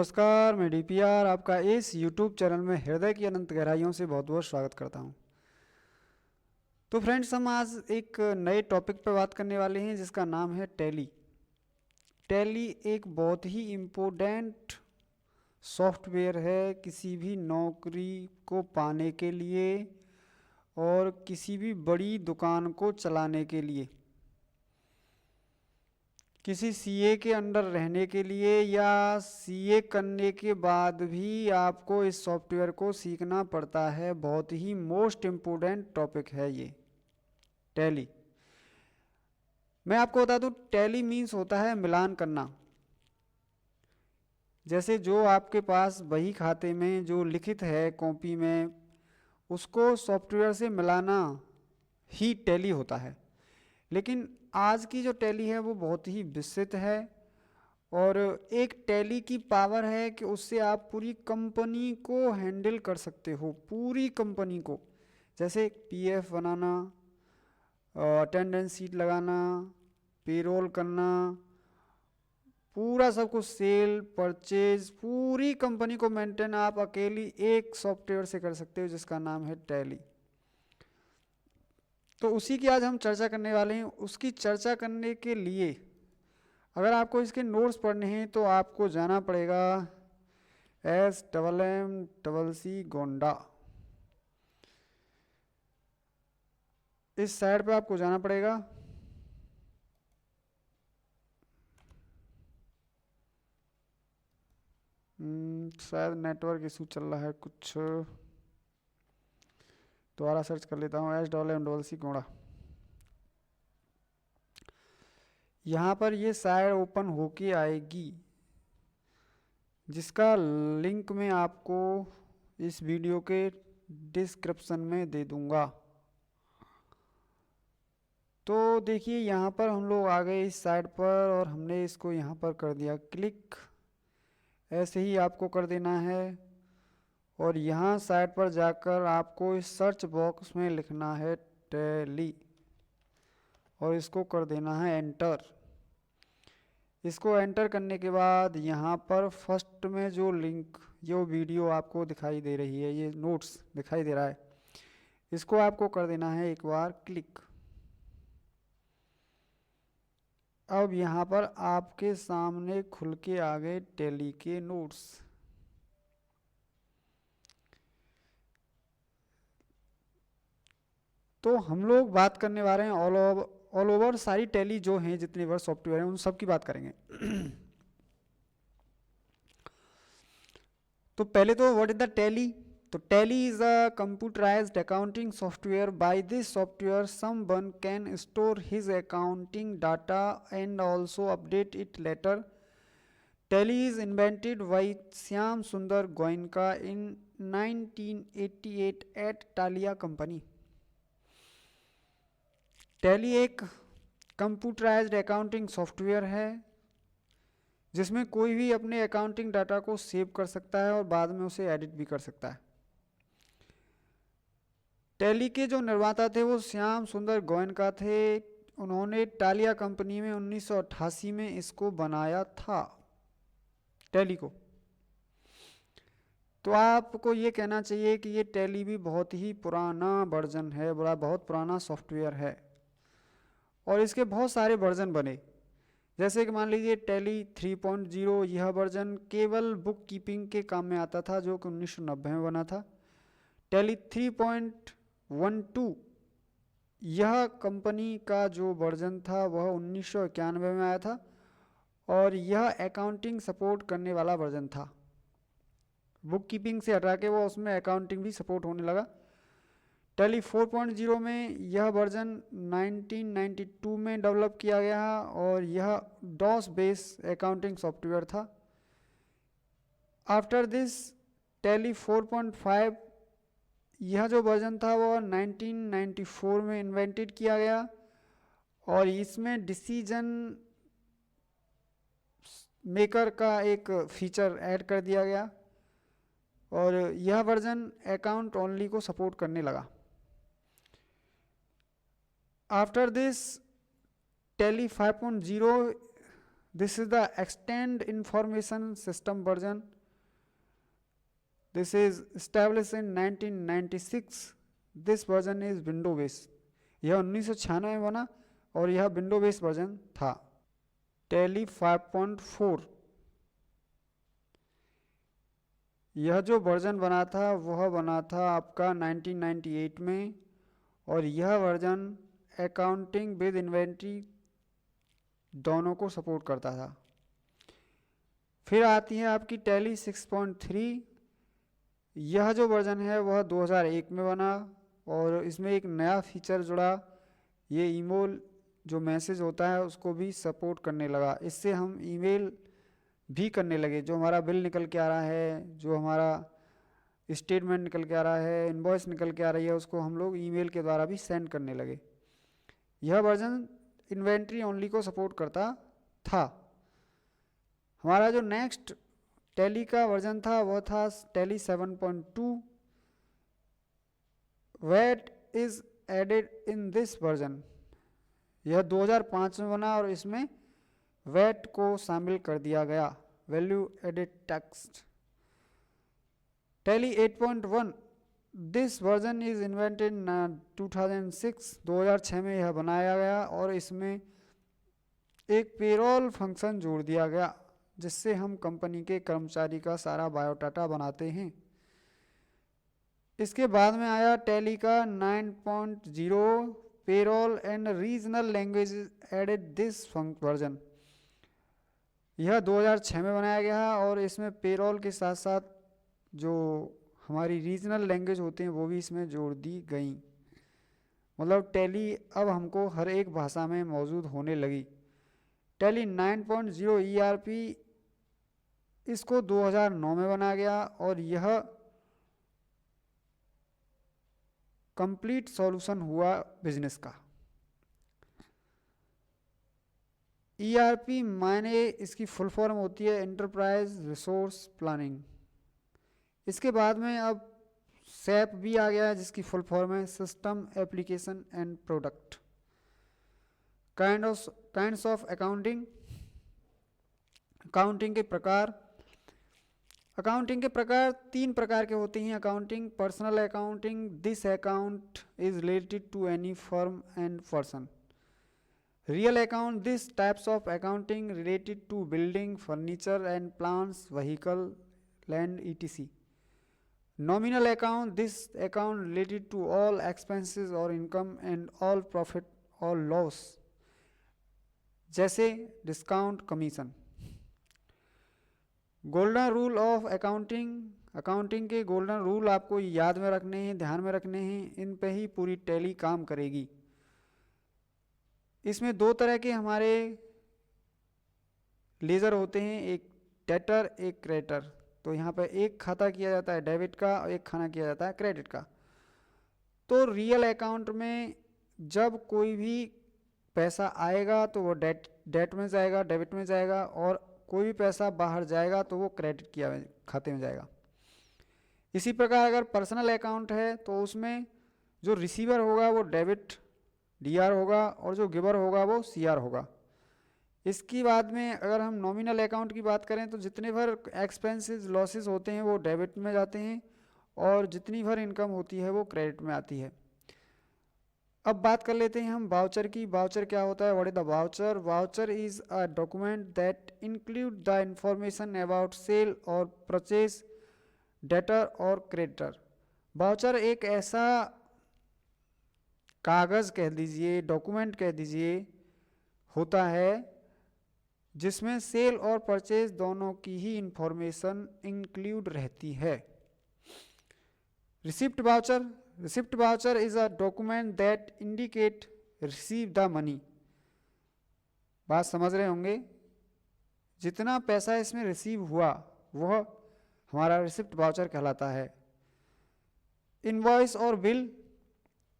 नमस्कार, मैं डीपीआर आपका इस यूट्यूब चैनल में हृदय की अनंत गहराइयों से बहुत बहुत स्वागत करता हूं। तो फ्रेंड्स, हम आज एक नए टॉपिक पर बात करने वाले हैं जिसका नाम है टैली। टैली एक बहुत ही इम्पोर्टेंट सॉफ्टवेयर है किसी भी नौकरी को पाने के लिए और किसी भी बड़ी दुकान को चलाने के लिए, किसी सीए के अंडर रहने के लिए या सीए करने के बाद भी आपको इस सॉफ्टवेयर को सीखना पड़ता है। बहुत ही मोस्ट इम्पोर्टेंट टॉपिक है ये टैली। मैं आपको बता दूं, टैली मीन्स होता है मिलान करना। जैसे जो आपके पास बही खाते में जो लिखित है कॉपी में, उसको सॉफ्टवेयर से मिलाना ही टैली होता है। लेकिन आज की जो टैली है वो बहुत ही विस्तृत है और एक टैली की पावर है कि उससे आप पूरी कंपनी को हैंडल कर सकते हो, पूरी कंपनी को। जैसे पीएफ बनाना, अटेंडेंस शीट लगाना, पेरोल करना, पूरा सब कुछ, सेल परचेज, पूरी कंपनी को मेंटेन आप अकेली एक सॉफ्टवेयर से कर सकते हो जिसका नाम है टैली। तो उसी की आज हम चर्चा करने वाले हैं। उसकी चर्चा करने के लिए अगर आपको इसके नोट्स पढ़ने हैं तो आपको जाना पड़ेगा SMMCC गोंडा, इस साइड पे आपको जाना पड़ेगा। शायद नेटवर्क इशू चल रहा है कुछ, दोबारा सर्च कर लेता हूँ। SMMCC गोंडा, यहाँ पर ये साइड ओपन होके आएगी जिसका लिंक मैं आपको इस वीडियो के डिस्क्रिप्शन में दे दूंगा। तो देखिए, यहाँ पर हम लोग आ गए इस साइड पर और हमने इसको यहाँ पर कर दिया क्लिक। ऐसे ही आपको कर देना है और यहाँ साइड पर जाकर आपको इस सर्च बॉक्स में लिखना है टैली और इसको कर देना है एंटर। इसको एंटर करने के बाद यहाँ पर फर्स्ट में जो लिंक, जो वीडियो आपको दिखाई दे रही है, ये नोट्स दिखाई दे रहा है, इसको आपको कर देना है एक बार क्लिक। अब यहाँ पर आपके सामने खुल के आ गए टैली के नोट्स। तो हम लोग बात करने वाले हैं ऑल ओवर सारी टैली जो हैं, जितने वर्ड सॉफ्टवेयर हैं उन सब की बात करेंगे। तो पहले तो व्हाट इज द टैली। तो Tally is a computerized accounting software. By this software someone can store his accounting data and also update it later. Tally is invented by Shyam Sundar Goenka in 1988 at टालिया कंपनी। टैली एक computerized accounting software है जिसमें कोई भी अपने accounting data को save कर सकता है और बाद में उसे एडिट भी कर सकता है। टैली के जो निर्माता थे वो श्याम सुंदर गोयनका थे। उन्होंने टालिया कंपनी में 1988 में इसको बनाया था, टैली को। तो आपको ये कहना चाहिए कि ये टैली भी बहुत ही पुराना वर्जन है, बहुत पुराना सॉफ्टवेयर है और इसके बहुत सारे वर्जन बने। जैसे कि मान लीजिए टैली 3.0, यह वर्जन केवल बुक कीपिंग के काम में आता था जो कि 1990 में बना था। टैली 3.12 यह कंपनी का जो वर्जन था वह 1991 में आया था और यह अकाउंटिंग सपोर्ट करने वाला वर्जन था। बुक कीपिंग से हटा के वो उसमें अकाउंटिंग भी सपोर्ट होने लगा। टैली 4.0 में यह वर्जन 1992 में डेवलप किया गया और यह डॉस बेस अकाउंटिंग सॉफ्टवेयर था। आफ्टर दिस टैली 4.5, यह जो वर्जन था वो 1994 में इन्वेंटेड किया गया और इसमें डिसीजन मेकर का एक फीचर ऐड कर दिया गया और यह वर्जन अकाउंट ओनली को सपोर्ट करने लगा। After this tally 5.0 This is the Extend Information System version. This is established in 1996. This version is Windows based. यह 1996 में बना और यह विंडो बेस्ड वर्जन था। टैली 5.4 यह जो वर्जन बना था वह बना था आपका 1998 में, और यह वर्जन अकाउंटिंग विद इन्वेंट्री दोनों को सपोर्ट करता था। फिर आती है आपकी टैली 6.3। यह जो वर्जन है वह 2001 में बना और इसमें एक नया फीचर जुड़ा, ये ईमेल जो मैसेज होता है उसको भी सपोर्ट करने लगा। इससे हम ईमेल भी करने लगे, जो हमारा बिल निकल के आ रहा है, जो हमारा स्टेटमेंट निकल के आ रहा है, इनवॉइस निकल के आ रही है, उसको हम लोग ईमेल के द्वारा भी सेंड करने लगे। यह वर्जन इन्वेंट्री ओनली को सपोर्ट करता था। हमारा जो नेक्स्ट टैली का वर्जन था वह था Tally 7.2। VAT is added in this version. यह 2005 में बना और इसमें वैट को शामिल कर दिया गया, value added tax. Tally 8.1 this version is invented in 2006। 2006 में यह बनाया गया और इसमें एक पेरोल फंक्शन जोड़ दिया गया जिससे हम कंपनी के कर्मचारी का सारा बायोडाटा बनाते हैं। इसके बाद में आया टैली का 9.0 payroll and regional language added this version. यह 2006 में बनाया गया और इसमें पेरोल के साथ साथ जो हमारी रीजनल लैंग्वेज होते हैं वो भी इसमें जोड़ दी गई। मतलब टैली अब हमको हर एक भाषा में मौजूद होने लगी। टैली 9.0 ERP इसको 2009 में बनाया गया और यह कंप्लीट सॉल्यूशन हुआ बिजनेस का। ERP माने इसकी फुल फॉर्म होती है एंटरप्राइज रिसोर्स प्लानिंग। इसके बाद में अब SAP भी आ गया है जिसकी फुल फॉर्म है system application and product. Kinds of accounting. Accounting के प्रकार। अकाउंटिंग के प्रकार 3 प्रकार के होते हैं। Accounting, personal accounting, this account is related to any firm and person. Real account, this types of accounting related to building, furniture and plants, vehicle, land etc. Nominal account, this account related to all expenses or income and all profit or loss, जैसे discount, commission. Golden rule of accounting. Accounting के golden rule आपको याद में रखने हैं, ध्यान में रखने हैं, इन पे ही पूरी टैली काम करेगी। इसमें 2 तरह के हमारे लेजर होते हैं, एक डेटर एक क्रेडिटर। तो यहाँ पे एक खाता किया जाता है डेबिट का और एक खाना किया जाता है क्रेडिट का। तो रियल अकाउंट में जब कोई भी पैसा आएगा तो वो डेट में जाएगा, डेबिट में जाएगा, और कोई भी पैसा बाहर जाएगा तो वो क्रेडिट किया खाते में जाएगा। इसी प्रकार अगर पर्सनल अकाउंट है तो उसमें जो रिसीवर होगा वो डेबिट DR होगा और जो गिवर होगा वो CR होगा। इसकी बाद में अगर हम नॉमिनल अकाउंट की बात करें तो जितने भर एक्सपेंसेस लॉसेस होते हैं वो डेबिट में जाते हैं और जितनी भर इनकम होती है वो क्रेडिट में आती है। अब बात कर लेते हैं हम वाउचर की। वाउचर क्या होता है? What is the voucher? Voucher is a document that include the information about sale और परचेज, डेटर और क्रेडिटर। वाउचर एक ऐसा कागज़ कह दीजिए, डॉक्यूमेंट कह दीजिए, होता है जिसमें सेल और परचेज दोनों की ही इंफॉर्मेशन इंक्लूड रहती है। Receipt voucher. Receipt voucher is a document that indicate receive the money. बात समझ रहे होंगे, जितना पैसा इसमें रिसीव हुआ वह हमारा रिसिप्ट वाउचर कहलाता है। इनवॉइस और बिल।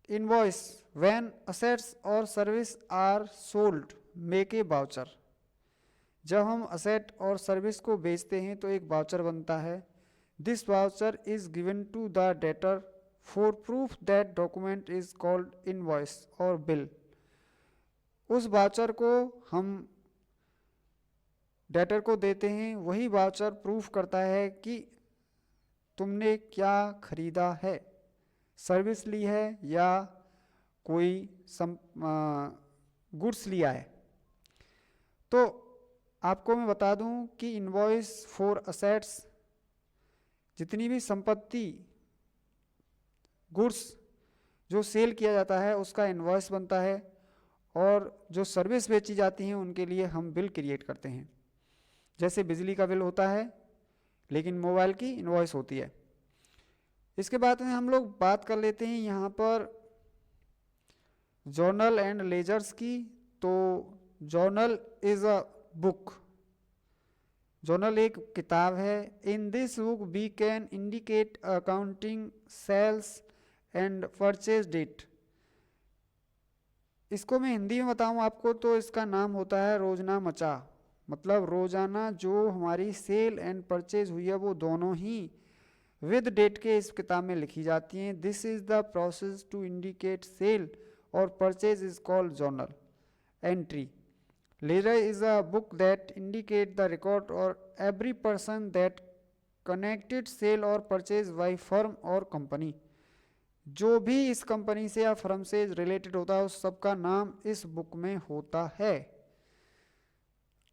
इनवॉइस, व्हेन असेट्स और service are sold make a voucher. जब हम असेट और सर्विस को बेचते हैं तो एक वाउचर बनता है। This voucher is given to the debtor for proof that document is called invoice और बिल। उस वाउचर को हम डेटर को देते हैं, वही वाउचर प्रूफ करता है कि तुमने क्या खरीदा है, सर्विस ली है या कोई गुड्स लिया है। तो आपको मैं बता दूं कि इनवॉइस फॉर असेट्स, जितनी भी संपत्ति गुड्स जो सेल किया जाता है उसका इनवॉइस बनता है, और जो सर्विस बेची जाती हैं उनके लिए हम बिल क्रिएट करते हैं। जैसे बिजली का बिल होता है लेकिन मोबाइल की इनवॉइस होती है। इसके बाद में हम लोग बात कर लेते हैं यहाँ पर जर्नल एंड लेजर्स की। तो journal is a book, journal एक किताब है। In this book we can indicate accounting sales and purchase date. इसको मैं हिंदी में बताऊं आपको तो इसका नाम होता है रोजनामचा, मतलब रोजाना जो हमारी सेल एंड परचेज हुई है वो दोनों ही विद डेट के इस किताब में लिखी जाती हैं। This is the process to indicate sale और purchase is called journal entry. Ledger is a book that indicate the record और every person that connected sale और परचेज बाई फर्म और कंपनी। जो भी इस कंपनी से या फर्म से रिलेटेड होता है उस सबका नाम इस बुक में होता है।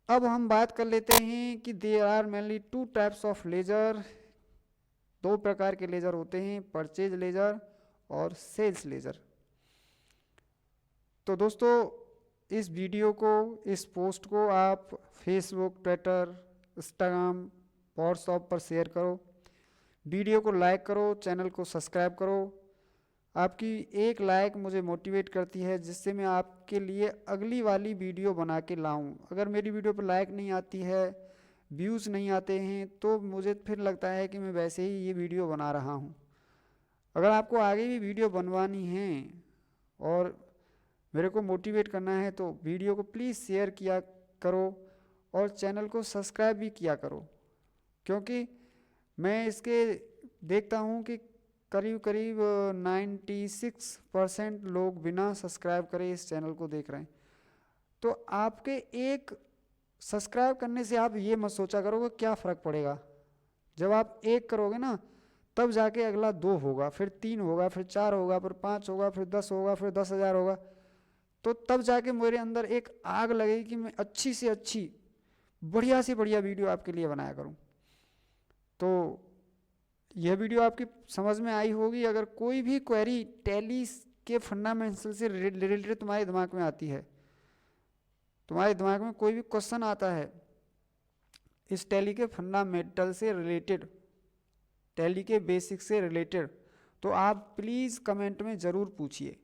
अब हम बात कर लेते हैं कि there are mainly two types of ledger. दो प्रकार के लेजर होते हैं, परचेज लेजर और सेल्स लेजर। तो दोस्तों इस वीडियो को, इस पोस्ट को आप फेसबुक, ट्विटर, इंस्टाग्राम, व्हाट्सएप पर शेयर करो, वीडियो को लाइक करो, चैनल को सब्सक्राइब करो। आपकी एक लाइक मुझे मोटिवेट करती है जिससे मैं आपके लिए अगली वाली वीडियो बना के लाऊं। अगर मेरी वीडियो पर लाइक नहीं आती है, व्यूज़ नहीं आते हैं, तो मुझे फिर लगता है कि मैं वैसे ही ये वीडियो बना रहा हूं। अगर आपको आगे भी वीडियो बनवानी है और मेरे को मोटिवेट करना है तो वीडियो को प्लीज़ शेयर किया करो और चैनल को सब्सक्राइब भी किया करो, क्योंकि मैं इसके देखता हूँ कि करीब करीब 96% लोग बिना सब्सक्राइब करे इस चैनल को देख रहे हैं। तो आपके एक सब्सक्राइब करने से आप ये मत सोचा करो कि क्या फ़र्क पड़ेगा। जब आप एक करोगे ना तब जाके अगला 2 होगा, फिर 3 होगा, फिर 4 होगा, फिर 5 होगा, फिर 10 होगा, फिर 10,000 होगा। तो तब जाके मेरे अंदर एक आग लगेगी कि मैं अच्छी से अच्छी, बढ़िया से बढ़िया वीडियो आपके लिए बनाया करूं। तो यह वीडियो आपकी समझ में आई होगी। अगर कोई भी क्वेरी टैली के फंडामेंटल से रिलेटेड तुम्हारे दिमाग में आती है, तुम्हारे दिमाग में कोई भी क्वेश्चन आता है इस टैली के फंडामेंटल से रिलेटेड, टैली के बेसिक से रिलेटेड, तो आप प्लीज़ कमेंट में ज़रूर पूछिए।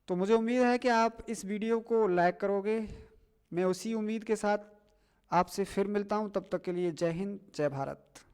तो मुझे उम्मीद है कि आप इस वीडियो को लाइक करोगे। मैं उसी उम्मीद के साथ आपसे फिर मिलता हूं। तब तक के लिए जय हिंद, जय भारत।